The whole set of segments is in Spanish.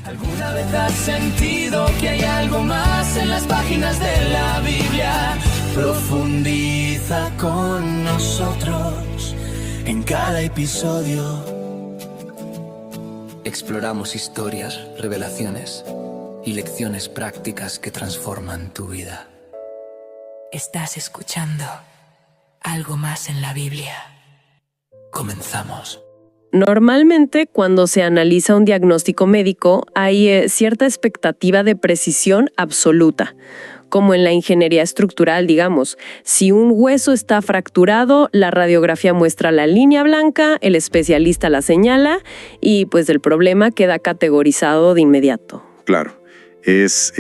¿Alguna vez has sentido que hay algo más en las páginas de la Biblia? Profundiza con nosotros en cada episodio. Exploramos historias, revelaciones y lecciones prácticas que transforman tu vida. Estás escuchando Algo Más en la Biblia. Comenzamos. Normalmente, cuando se analiza un diagnóstico médico, hay cierta expectativa de precisión absoluta, como en la ingeniería estructural, digamos. Si un hueso está fracturado, la radiografía muestra la línea blanca, el especialista la señala y pues el problema queda categorizado de inmediato. Claro, es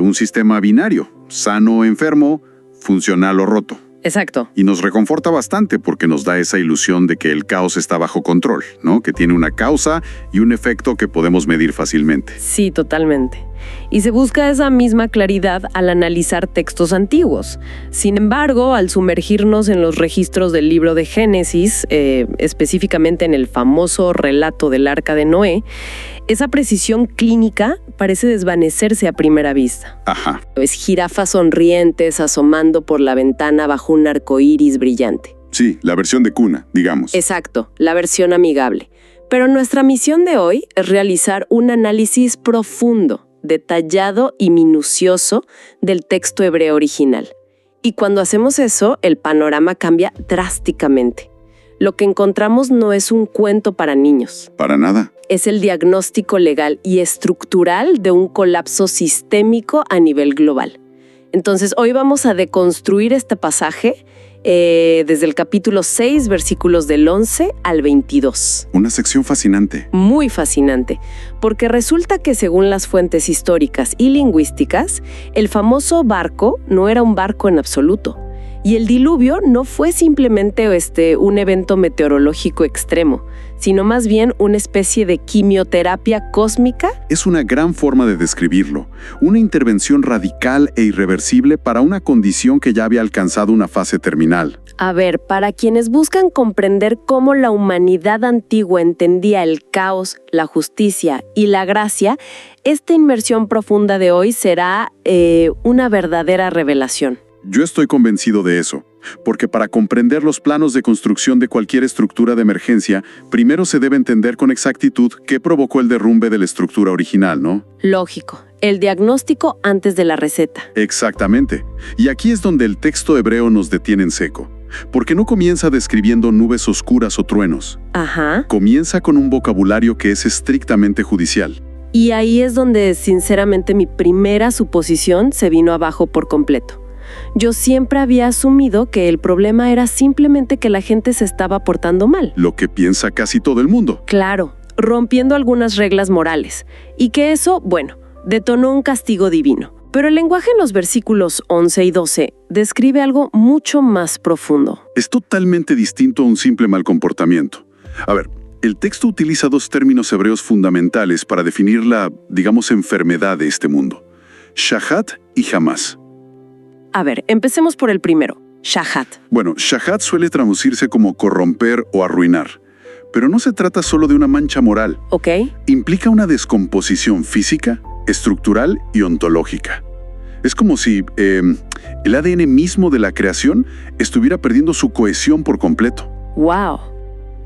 un sistema binario, sano o enfermo, funcional o roto. Exacto. Y nos reconforta bastante porque nos da esa ilusión de que el caos está bajo control, ¿no? Que tiene una causa y un efecto que podemos medir fácilmente. Sí, totalmente. Y se busca esa misma claridad al analizar textos antiguos. Sin embargo, al sumergirnos en los registros del libro de Génesis, específicamente en el famoso relato del Arca de Noé, esa precisión clínica parece desvanecerse a primera vista. Ajá. Es jirafas sonrientes asomando por la ventana bajo un arco iris brillante. Sí, la versión de cuna, digamos. Exacto, la versión amigable. Pero nuestra misión de hoy es realizar un análisis profundo, detallado y minucioso del texto hebreo original. Y cuando hacemos eso, el panorama cambia drásticamente. Lo que encontramos no es un cuento para niños. Para nada. Es el diagnóstico legal y estructural de un colapso sistémico a nivel global. Entonces, hoy vamos a deconstruir este pasaje desde el capítulo 6, versículos del 11 al 22. Una sección fascinante. Muy fascinante, porque resulta que según las fuentes históricas y lingüísticas, el famoso barco no era un barco en absoluto. Y el diluvio no fue simplemente un evento meteorológico extremo, sino más bien una especie de quimioterapia cósmica. Es una gran forma de describirlo. Una intervención radical e irreversible para una condición que ya había alcanzado una fase terminal. A ver, para quienes buscan comprender cómo la humanidad antigua entendía el caos, la justicia y la gracia, esta inmersión profunda de hoy será una verdadera revelación. Yo estoy convencido de eso, porque para comprender los planos de construcción de cualquier estructura de emergencia, primero se debe entender con exactitud qué provocó el derrumbe de la estructura original, ¿no? Lógico, el diagnóstico antes de la receta. Exactamente. Y aquí es donde el texto hebreo nos detiene en seco, porque no comienza describiendo nubes oscuras o truenos. Ajá. Comienza con un vocabulario que es estrictamente judicial. Y ahí es donde, sinceramente, mi primera suposición se vino abajo por completo. Yo siempre había asumido que el problema era simplemente que la gente se estaba portando mal. Lo que piensa casi todo el mundo. Claro, rompiendo algunas reglas morales. Y que eso, bueno, detonó un castigo divino. Pero el lenguaje en los versículos 11 y 12 describe algo mucho más profundo. Es totalmente distinto a un simple mal comportamiento. A ver, el texto utiliza dos términos hebreos fundamentales para definir la, digamos, enfermedad de este mundo. Shahat y Hamas. A ver, empecemos por el primero, shahat. Bueno, shahat suele traducirse como corromper o arruinar, pero no se trata solo de una mancha moral. ¿Ok? Implica una descomposición física, estructural y ontológica. Es como si el ADN mismo de la creación estuviera perdiendo su cohesión por completo. ¡Wow!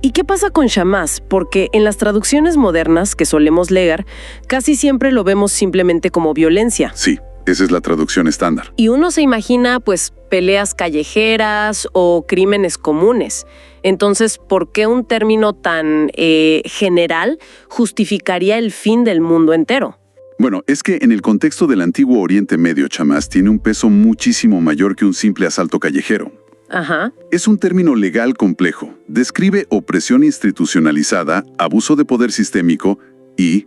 ¿Y qué pasa con Hamas? Porque en las traducciones modernas que solemos leer, casi siempre lo vemos simplemente como violencia. Sí. Esa es la traducción estándar. Y uno se imagina, pues, peleas callejeras o crímenes comunes. Entonces, ¿por qué un término tan general justificaría el fin del mundo entero? Bueno, es que en el contexto del antiguo Oriente Medio, Hamas tiene un peso muchísimo mayor que un simple asalto callejero. Ajá. Es un término legal complejo. Describe opresión institucionalizada, abuso de poder sistémico y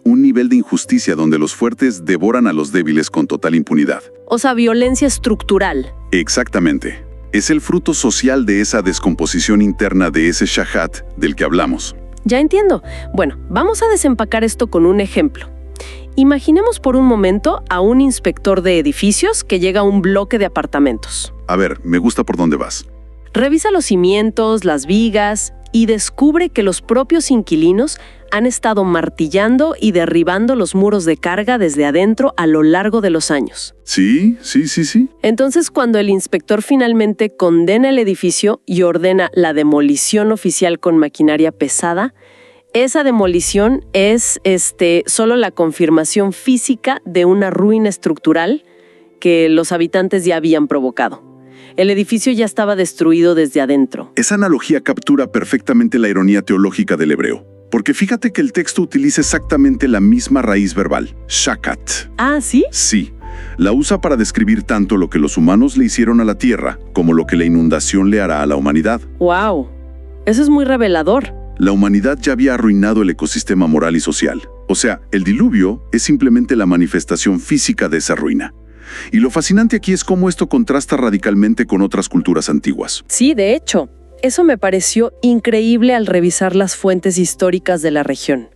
un nivel de injusticia donde los fuertes devoran a los débiles con total impunidad. O sea, violencia estructural. Exactamente. Es el fruto social de esa descomposición interna de ese shahat del que hablamos. Ya entiendo. Bueno, vamos a desempacar esto con un ejemplo. Imaginemos por un momento a un inspector de edificios que llega a un bloque de apartamentos. A ver, me gusta por dónde vas. Revisa los cimientos, las vigas y descubre que los propios inquilinos han estado martillando y derribando los muros de carga desde adentro a lo largo de los años. Sí. Entonces, cuando el inspector finalmente condena el edificio y ordena la demolición oficial con maquinaria pesada, esa demolición es solo la confirmación física de una ruina estructural que los habitantes ya habían provocado. El edificio ya estaba destruido desde adentro. Esa analogía captura perfectamente la ironía teológica del hebreo. Porque fíjate que el texto utiliza exactamente la misma raíz verbal, shakat. ¿Ah, sí? Sí. La usa para describir tanto lo que los humanos le hicieron a la tierra como lo que la inundación le hará a la humanidad. ¡Wow! Eso es muy revelador. La humanidad ya había arruinado el ecosistema moral y social. O sea, el diluvio es simplemente la manifestación física de esa ruina. Y lo fascinante aquí es cómo esto contrasta radicalmente con otras culturas antiguas. Sí, de hecho, eso me pareció increíble al revisar las fuentes históricas de la región.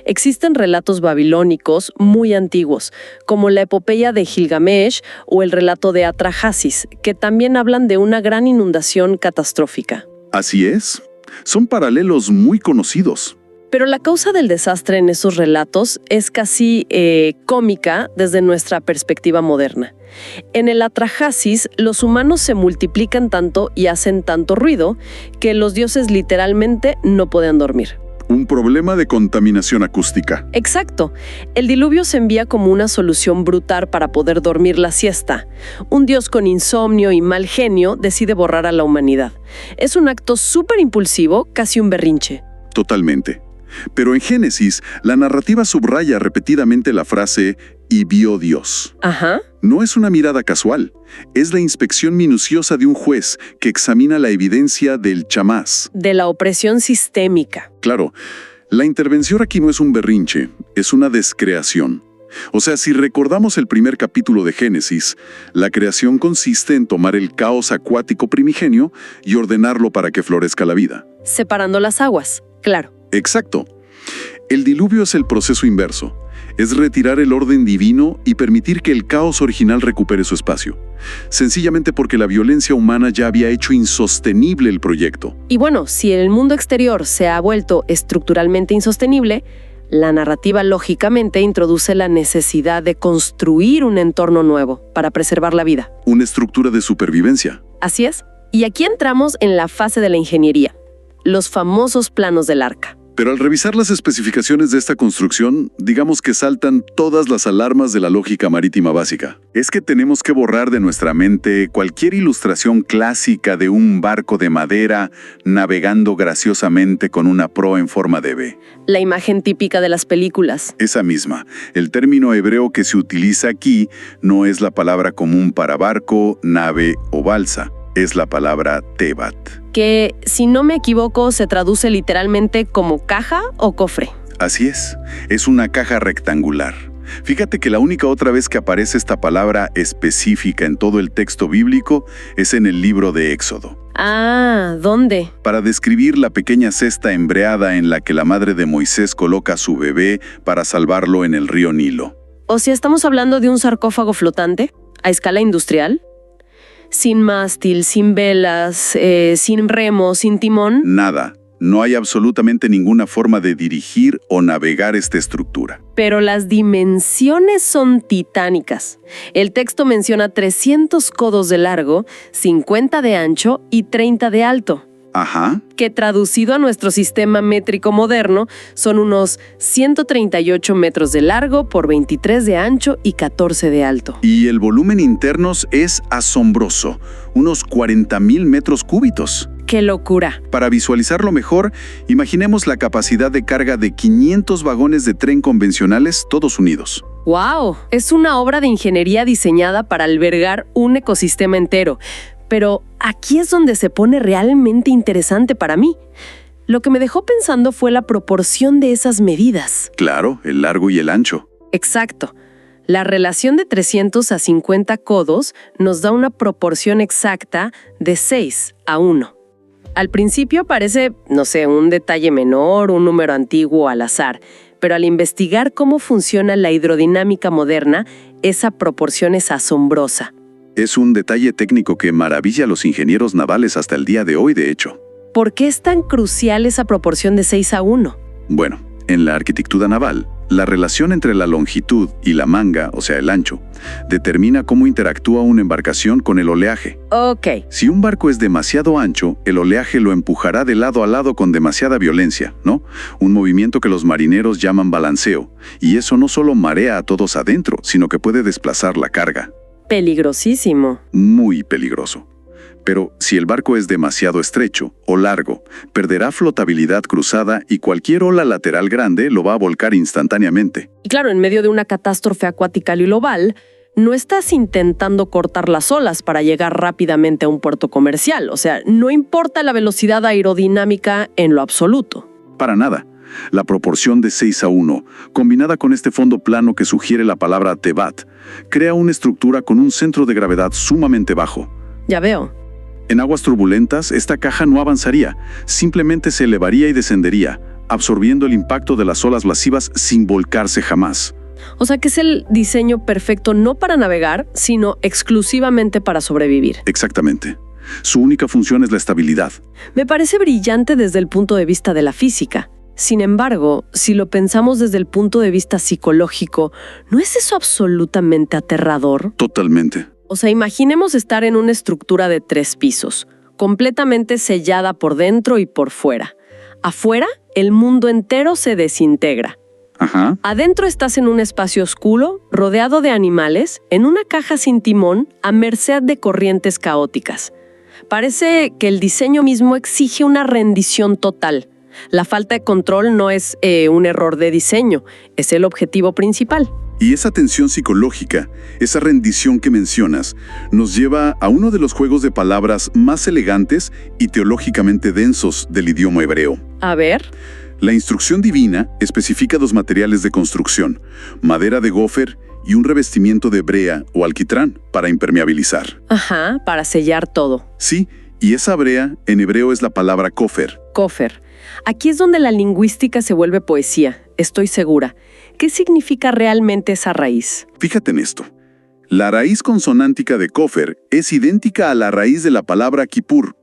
Existen relatos babilónicos muy antiguos, como la epopeya de Gilgamesh o el relato de Atrahasis, que también hablan de una gran inundación catastrófica. Así es. Son paralelos muy conocidos. Pero la causa del desastre en esos relatos es casi cómica desde nuestra perspectiva moderna. En el Atrahasis, los humanos se multiplican tanto y hacen tanto ruido que los dioses literalmente no pueden dormir. Un problema de contaminación acústica. Exacto. El diluvio se envía como una solución brutal para poder dormir la siesta. Un dios con insomnio y mal genio decide borrar a la humanidad. Es un acto súper impulsivo, casi un berrinche. Totalmente. Pero en Génesis, la narrativa subraya repetidamente la frase «y vio Dios». Ajá. No es una mirada casual, es la inspección minuciosa de un juez que examina la evidencia del chamás. De la opresión sistémica. Claro, la intervención aquí no es un berrinche, es una descreación. O sea, si recordamos el primer capítulo de Génesis, la creación consiste en tomar el caos acuático primigenio y ordenarlo para que florezca la vida. Separando las aguas, claro. Exacto. El diluvio es el proceso inverso. Es retirar el orden divino y permitir que el caos original recupere su espacio. Sencillamente porque la violencia humana ya había hecho insostenible el proyecto. Y bueno, si el mundo exterior se ha vuelto estructuralmente insostenible, la narrativa lógicamente introduce la necesidad de construir un entorno nuevo para preservar la vida. Una estructura de supervivencia. Así es. Y aquí entramos en la fase de la ingeniería, los famosos planos del arca. Pero al revisar las especificaciones de esta construcción, digamos que saltan todas las alarmas de la lógica marítima básica. Es que tenemos que borrar de nuestra mente cualquier ilustración clásica de un barco de madera navegando graciosamente con una proa en forma de V. La imagen típica de las películas. Esa misma. El término hebreo que se utiliza aquí no es la palabra común para barco, nave o balsa. Es la palabra tebat. Que, si no me equivoco, se traduce literalmente como caja o cofre. Así es una caja rectangular. Fíjate que la única otra vez que aparece esta palabra específica en todo el texto bíblico es en el libro de Éxodo. Ah, ¿dónde? Para describir la pequeña cesta embreada en la que la madre de Moisés coloca a su bebé para salvarlo en el río Nilo. O si estamos hablando de un sarcófago flotante, a escala industrial, sin mástil, sin velas, sin remo, sin timón. Nada. No hay absolutamente ninguna forma de dirigir o navegar esta estructura. Pero las dimensiones son titánicas. El texto menciona 300 codos de largo, 50 de ancho y 30 de alto. Ajá. Que traducido a nuestro sistema métrico moderno son unos 138 metros de largo por 23 de ancho y 14 de alto. Y el volumen internos es asombroso, unos 40,000 metros cúbitos. ¡Qué locura! Para visualizarlo mejor, imaginemos la capacidad de carga de 500 vagones de tren convencionales todos unidos. ¡Wow! Es una obra de ingeniería diseñada para albergar un ecosistema entero. Pero aquí es donde se pone realmente interesante para mí. Lo que me dejó pensando fue la proporción de esas medidas. Claro, el largo y el ancho. Exacto. La relación de 300 a 50 codos nos da una proporción exacta de 6:1. Al principio parece, un detalle menor, un número antiguo al azar, pero al investigar cómo funciona la hidrodinámica moderna, esa proporción es asombrosa. Es un detalle técnico que maravilla a los ingenieros navales hasta el día de hoy, de hecho. ¿Por qué es tan crucial esa proporción de 6:1? Bueno, en la arquitectura naval, la relación entre la longitud y la manga, o sea, el ancho, determina cómo interactúa una embarcación con el oleaje. Ok. Si un barco es demasiado ancho, el oleaje lo empujará de lado a lado con demasiada violencia, ¿no? Un movimiento que los marineros llaman balanceo. Y eso no solo marea a todos adentro, sino que puede desplazar la carga. Peligrosísimo. Muy peligroso. Pero si el barco es demasiado estrecho o largo, perderá flotabilidad cruzada y cualquier ola lateral grande lo va a volcar instantáneamente. Y claro, en medio de una catástrofe acuática global, no estás intentando cortar las olas para llegar rápidamente a un puerto comercial. O sea, no importa la velocidad aerodinámica en lo absoluto. Para nada. La proporción de 6:1, combinada con este fondo plano que sugiere la palabra Tebat, crea una estructura con un centro de gravedad sumamente bajo. Ya veo. En aguas turbulentas, esta caja no avanzaría, simplemente se elevaría y descendería, absorbiendo el impacto de las olas lascivas sin volcarse jamás. O sea que es el diseño perfecto no para navegar, sino exclusivamente para sobrevivir. Exactamente. Su única función es la estabilidad. Me parece brillante desde el punto de vista de la física. Sin embargo, si lo pensamos desde el punto de vista psicológico, ¿no es eso absolutamente aterrador? Totalmente. O sea, imaginemos estar en una estructura de 3 pisos, completamente sellada por dentro y por fuera. Afuera, el mundo entero se desintegra. Ajá. Adentro estás en un espacio oscuro, rodeado de animales, en una caja sin timón, a merced de corrientes caóticas. Parece que el diseño mismo exige una rendición total. La falta de control no es un error de diseño, es el objetivo principal. Y esa tensión psicológica, esa rendición que mencionas, nos lleva a uno de los juegos de palabras más elegantes y teológicamente densos del idioma hebreo. A ver. La instrucción divina especifica 2 materiales de construcción, madera de gofer y un revestimiento de brea o alquitrán para impermeabilizar. Ajá, para sellar todo. Sí, y esa brea en hebreo es la palabra kofer. Kofer. Aquí es donde la lingüística se vuelve poesía, estoy segura. ¿Qué significa realmente esa raíz? Fíjate en esto. La raíz consonántica de kofer es idéntica a la raíz de la palabra kippur,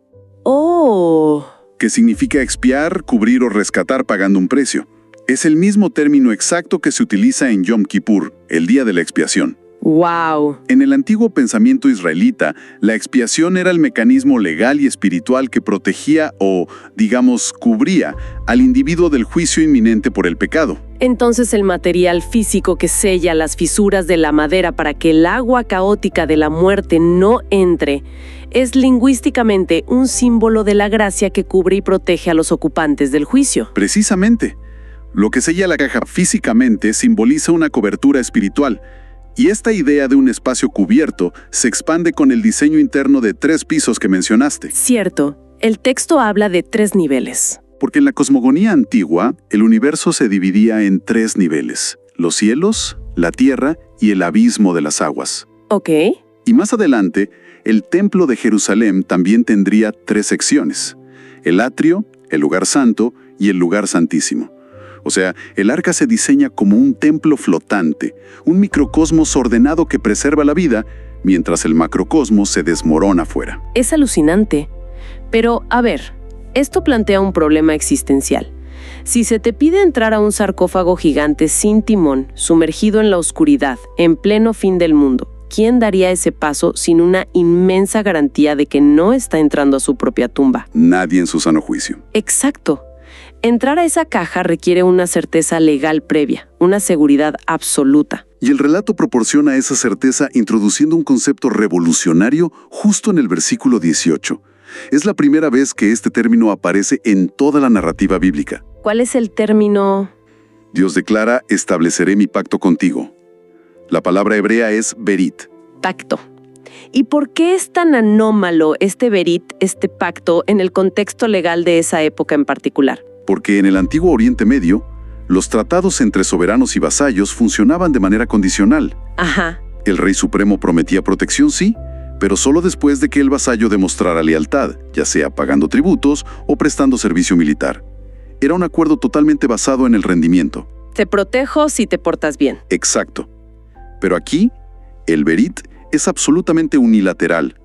¡Oh! que significa expiar, cubrir o rescatar pagando un precio. Es el mismo término exacto que se utiliza en Yom Kippur, el día de la expiación. ¡Wow! En el antiguo pensamiento israelita, la expiación era el mecanismo legal y espiritual que protegía o, digamos, cubría al individuo del juicio inminente por el pecado. Entonces el material físico que sella las fisuras de la madera para que el agua caótica de la muerte no entre, es lingüísticamente un símbolo de la gracia que cubre y protege a los ocupantes del juicio. Precisamente. Lo que sella la caja físicamente simboliza una cobertura espiritual. Y esta idea de un espacio cubierto se expande con el diseño interno de 3 pisos que mencionaste. Cierto, el texto habla de 3 niveles. Porque en la cosmogonía antigua, el universo se dividía en 3 niveles: los cielos, la tierra y el abismo de las aguas. Ok. Y más adelante, el templo de Jerusalén también tendría 3 secciones: el atrio, el lugar santo y el lugar santísimo. O sea, el arca se diseña como un templo flotante, un microcosmos ordenado que preserva la vida, mientras el macrocosmos se desmorona afuera. Es alucinante. Pero, a ver, esto plantea un problema existencial. Si se te pide entrar a un sarcófago gigante sin timón, sumergido en la oscuridad, en pleno fin del mundo, ¿quién daría ese paso sin una inmensa garantía de que no está entrando a su propia tumba? Nadie en su sano juicio. Exacto. Entrar a esa caja requiere una certeza legal previa, una seguridad absoluta. Y el relato proporciona esa certeza introduciendo un concepto revolucionario justo en el versículo 18. Es la primera vez que este término aparece en toda la narrativa bíblica. ¿Cuál es el término? Dios declara: estableceré mi pacto contigo. La palabra hebrea es berit. Pacto. ¿Y por qué es tan anómalo este berit, este pacto, en el contexto legal de esa época en particular? Porque en el antiguo Oriente Medio, los tratados entre soberanos y vasallos funcionaban de manera condicional. Ajá. El rey supremo prometía protección, sí, pero solo después de que el vasallo demostrara lealtad, ya sea pagando tributos o prestando servicio militar. Era un acuerdo totalmente basado en el rendimiento. Te protejo si te portas bien. Exacto. Pero aquí, el berit es absolutamente unilateral.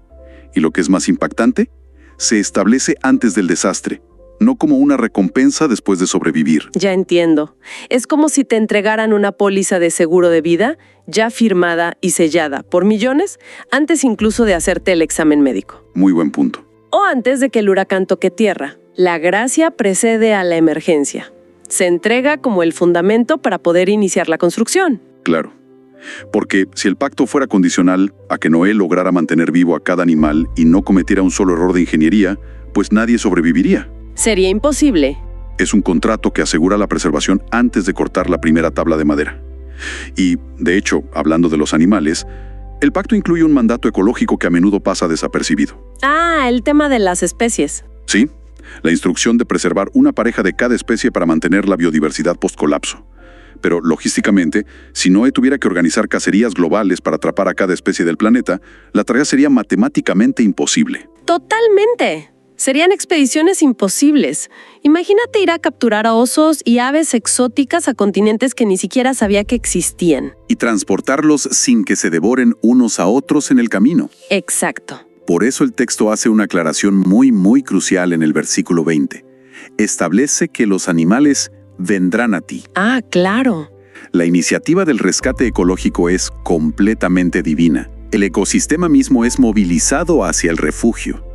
Y lo que es más impactante, se establece antes del desastre, no como una recompensa después de sobrevivir. Ya entiendo. Es como si te entregaran una póliza de seguro de vida ya firmada y sellada por millones antes incluso de hacerte el examen médico. Muy buen punto. O antes de que el huracán toque tierra. La gracia precede a la emergencia. Se entrega como el fundamento para poder iniciar la construcción. Claro. Porque si el pacto fuera condicional a que Noé lograra mantener vivo a cada animal y no cometiera un solo error de ingeniería, pues nadie sobreviviría. Sería imposible. Es un contrato que asegura la preservación antes de cortar la primera tabla de madera. Y, de hecho, hablando de los animales, el pacto incluye un mandato ecológico que a menudo pasa desapercibido. Ah, el tema de las especies. Sí, la instrucción de preservar una pareja de cada especie para mantener la biodiversidad post-colapso. Pero, logísticamente, si Noé tuviera que organizar cacerías globales para atrapar a cada especie del planeta, la tarea sería matemáticamente imposible. Totalmente. Serían expediciones imposibles. Imagínate ir a capturar a osos y aves exóticas a continentes que ni siquiera sabía que existían. Y transportarlos sin que se devoren unos a otros en el camino. Exacto. Por eso el texto hace una aclaración muy crucial en el versículo 20. Establece que los animales vendrán a ti. Ah, claro. La iniciativa del rescate ecológico es completamente divina. El ecosistema mismo es movilizado hacia el refugio.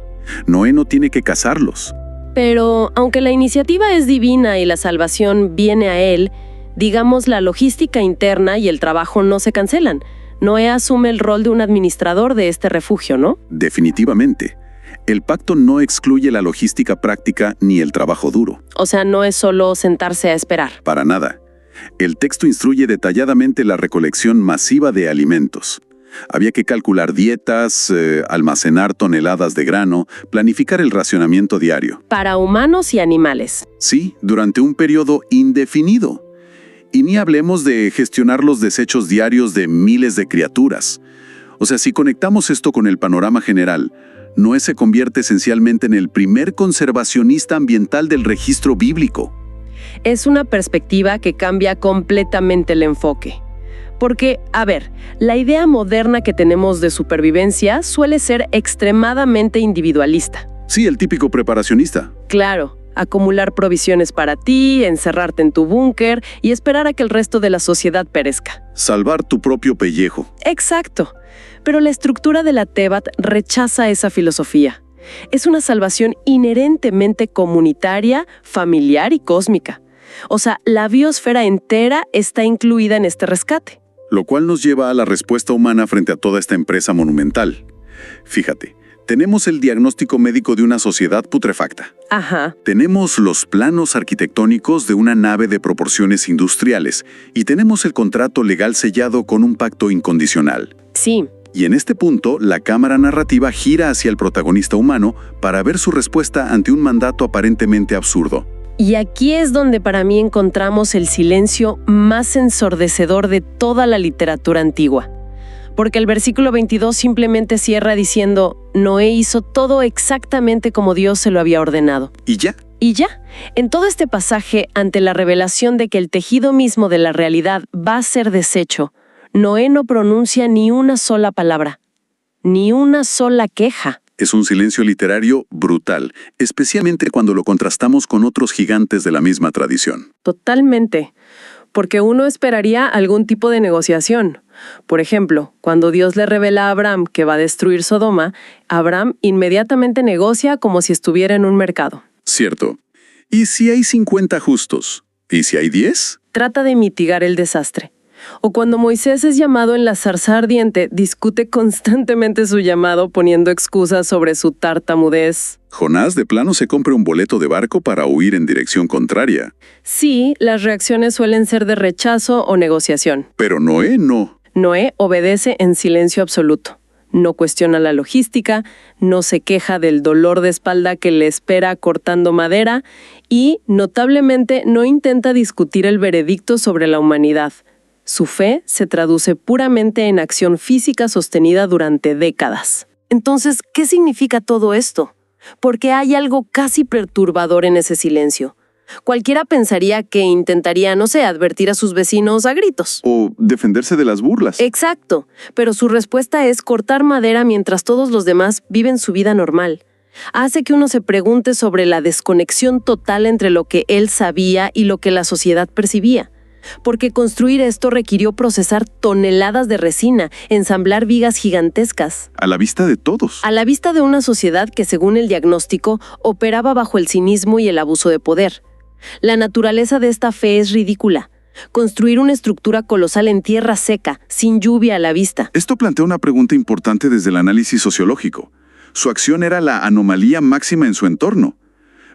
Noé no tiene que cazarlos. Pero, aunque la iniciativa es divina y la salvación viene a él, digamos la logística interna y el trabajo no se cancelan. Noé asume el rol de un administrador de este refugio, ¿no? Definitivamente. El pacto no excluye la logística práctica ni el trabajo duro. O sea, no es solo sentarse a esperar. Para nada. El texto instruye detalladamente la recolección masiva de alimentos. Había que calcular dietas, almacenar toneladas de grano, planificar el racionamiento diario. Para humanos y animales. Sí, durante un periodo indefinido. Y ni hablemos de gestionar los desechos diarios de miles de criaturas. O sea, si conectamos esto con el panorama general, Noé se convierte esencialmente en el primer conservacionista ambiental del registro bíblico. Es una perspectiva que cambia completamente el enfoque. Porque, a ver, la idea moderna que tenemos de supervivencia suele ser extremadamente individualista. Sí, el típico preparacionista. Claro, acumular provisiones para ti, encerrarte en tu búnker y esperar a que el resto de la sociedad perezca. Salvar tu propio pellejo. Exacto. Pero la estructura de la Tebat rechaza esa filosofía. Es una salvación inherentemente comunitaria, familiar y cósmica. O sea, la biosfera entera está incluida en este rescate. Lo cual nos lleva a la respuesta humana frente a toda esta empresa monumental. Fíjate, tenemos el diagnóstico médico de una sociedad putrefacta. Ajá. Tenemos los planos arquitectónicos de una nave de proporciones industriales y tenemos el contrato legal sellado con un pacto incondicional. Sí. Y en este punto, la cámara narrativa gira hacia el protagonista humano para ver su respuesta ante un mandato aparentemente absurdo. Y aquí es donde para mí encontramos el silencio más ensordecedor de toda la literatura antigua. Porque el versículo 22 simplemente cierra diciendo, Noé hizo todo exactamente como Dios se lo había ordenado. ¿Y ya? Y ya, en todo este pasaje, ante la revelación de que el tejido mismo de la realidad va a ser deshecho, Noé no pronuncia ni una sola palabra, ni una sola queja. Es un silencio literario brutal, especialmente cuando lo contrastamos con otros gigantes de la misma tradición. Totalmente, porque uno esperaría algún tipo de negociación. Por ejemplo, cuando Dios le revela a Abraham que va a destruir Sodoma, Abraham inmediatamente negocia como si estuviera en un mercado. Cierto. ¿Y si hay 50 justos? ¿Y si hay 10? Trata de mitigar el desastre. O cuando Moisés es llamado en la zarza ardiente, discute constantemente su llamado poniendo excusas sobre su tartamudez. Jonás de plano se compra un boleto de barco para huir en dirección contraria. Sí, las reacciones suelen ser de rechazo o negociación. Pero Noé no. Noé obedece en silencio absoluto. No cuestiona la logística, no se queja del dolor de espalda que le espera cortando madera y, notablemente, no intenta discutir el veredicto sobre la humanidad. Su fe se traduce puramente en acción física sostenida durante décadas. Entonces, ¿qué significa todo esto? Porque hay algo casi perturbador en ese silencio. Cualquiera pensaría que intentaría, no sé, advertir a sus vecinos a gritos. O defenderse de las burlas. Exacto, pero su respuesta es cortar madera mientras todos los demás viven su vida normal. Hace que uno se pregunte sobre la desconexión total entre lo que él sabía y lo que la sociedad percibía. Porque construir esto requirió procesar toneladas de resina, ensamblar vigas gigantescas. A la vista de todos. A la vista de una sociedad que, según el diagnóstico, operaba bajo el cinismo y el abuso de poder. La naturaleza de esta fe es ridícula. Construir una estructura colosal en tierra seca, sin lluvia a la vista. Esto plantea una pregunta importante desde el análisis sociológico. Su acción era la anomalía máxima en su entorno.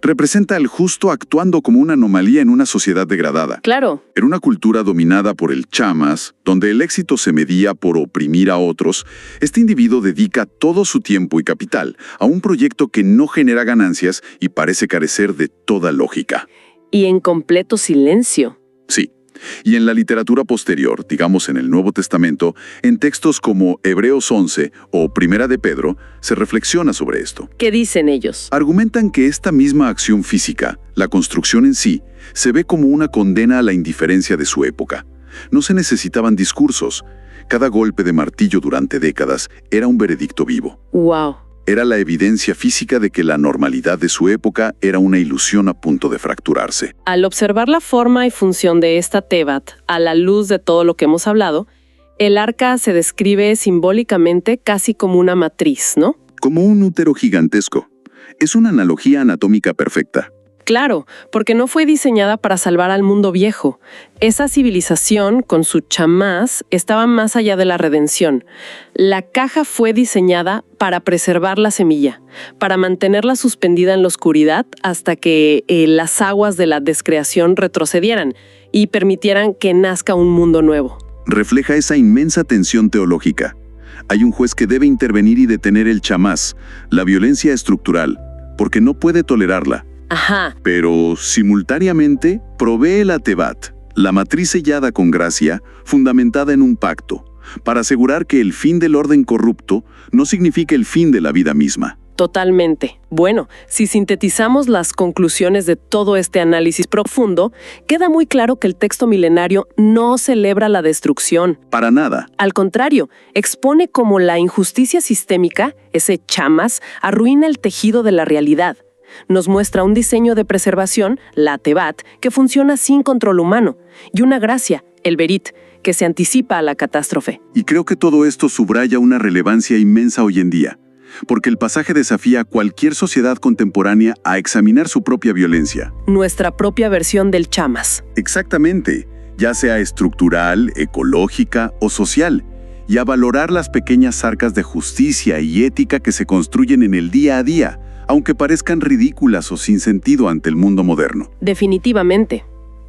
Representa al justo actuando como una anomalía en una sociedad degradada. Claro. En una cultura dominada por el chamas, donde el éxito se medía por oprimir a otros, este individuo dedica todo su tiempo y capital a un proyecto que no genera ganancias y parece carecer de toda lógica. Y en completo silencio. Sí. Y en la literatura posterior, digamos en el Nuevo Testamento, en textos como Hebreos 11 o Primera de Pedro, se reflexiona sobre esto. ¿Qué dicen ellos? Argumentan que esta misma acción física, la construcción en sí, se ve como una condena a la indiferencia de su época. No se necesitaban discursos. Cada golpe de martillo durante décadas era un veredicto vivo. ¡Wow! Era la evidencia física de que la normalidad de su época era una ilusión a punto de fracturarse. Al observar la forma y función de esta Tebat, a la luz de todo lo que hemos hablado, el arca se describe simbólicamente casi como una matriz, ¿no? Como un útero gigantesco. Es una analogía anatómica perfecta. Claro, porque no fue diseñada para salvar al mundo viejo. Esa civilización, con su chamás, estaba más allá de la redención. La caja fue diseñada para preservar la semilla, para mantenerla suspendida en la oscuridad hasta que las aguas de la descreación retrocedieran y permitieran que nazca un mundo nuevo. Refleja esa inmensa tensión teológica. Hay un juez que debe intervenir y detener el chamás, la violencia estructural, porque no puede tolerarla. Ajá. Pero, simultáneamente, provee la Tebat, la matriz sellada con gracia, fundamentada en un pacto, para asegurar que el fin del orden corrupto no significa el fin de la vida misma. Totalmente. Bueno, si sintetizamos las conclusiones de todo este análisis profundo, queda muy claro que el texto milenario no celebra la destrucción. Para nada. Al contrario, expone cómo la injusticia sistémica, ese chamas, arruina el tejido de la realidad. Nos muestra un diseño de preservación, la Tebat, que funciona sin control humano, y una gracia, el Berit, que se anticipa a la catástrofe. Y creo que todo esto subraya una relevancia inmensa hoy en día, porque el pasaje desafía a cualquier sociedad contemporánea a examinar su propia violencia. Nuestra propia versión del chamas. Exactamente, ya sea estructural, ecológica o social, y a valorar las pequeñas arcas de justicia y ética que se construyen en el día a día, aunque parezcan ridículas o sin sentido ante el mundo moderno. Definitivamente.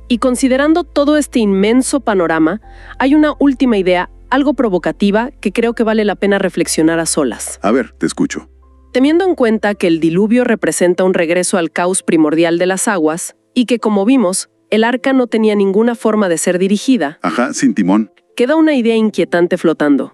Y considerando todo este inmenso panorama, hay una última idea, algo provocativa, que creo que vale la pena reflexionar a solas. A ver, te escucho. Teniendo en cuenta que el diluvio representa un regreso al caos primordial de las aguas, y que, como vimos, el arca no tenía ninguna forma de ser dirigida. Ajá, sin timón. Queda una idea inquietante flotando.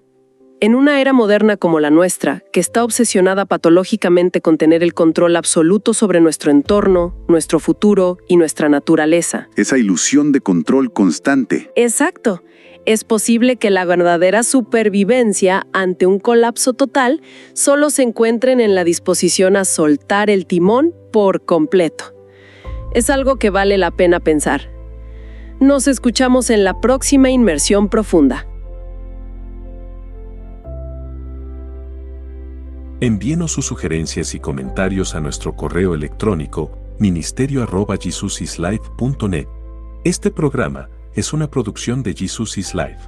En una era moderna como la nuestra, que está obsesionada patológicamente con tener el control absoluto sobre nuestro entorno, nuestro futuro y nuestra naturaleza. Esa ilusión de control constante. Exacto. Es posible que la verdadera supervivencia ante un colapso total solo se encuentren en la disposición a soltar el timón por completo. Es algo que vale la pena pensar. Nos escuchamos en la próxima inmersión profunda. Envíenos sus sugerencias y comentarios a nuestro correo electrónico ministerio@jesusislife.net. Este programa es una producción de Jesus is Life.